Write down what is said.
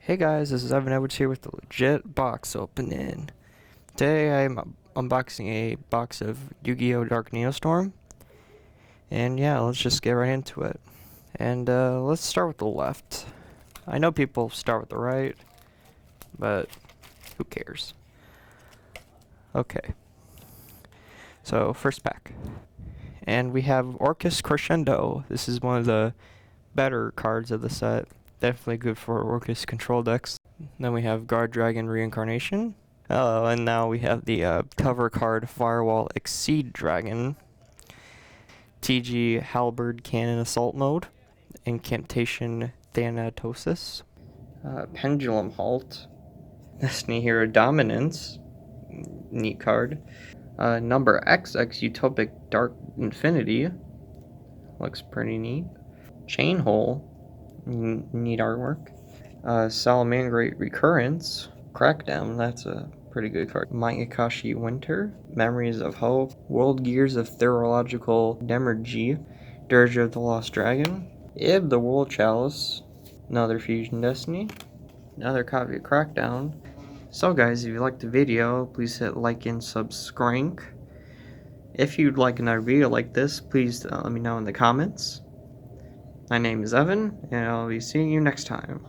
Hey guys, this is Evan Edwards here with the legit box opening. Today I'm unboxing a box of YuGiOh Dark Neostorm. And yeah, let's just get right into it. And let's start with the left. I know people start with the right, but who cares? Okay, so first pack. And we have Orcus Crescendo. This is one of the better cards of the set. Definitely good for Orcus control decks. Then we have Guard Dragon Reincarnation. And now we have the cover card Firewall Exceed Dragon, TG Halberd Cannon Assault Mode, Incantation Thanatosis, Pendulum Halt, Destiny Hero Dominance, neat card, Number XX Utopic Dark Infinity, looks pretty neat, Chain Hole, neat artwork, Salamangreat Recurrence, Crackdown, that's a pretty good card. Mayakashi Winter, Memories of Hope, World Gears of Thurological Demergy, Dirge of the Lost Dragon, Ib the World Chalice, another Fusion Destiny, another copy of Crackdown. So guys, if you liked the video, please hit like and subscribe. If you'd like another video like this, please let me know in the comments. My name is Evan, and I'll be seeing you next time.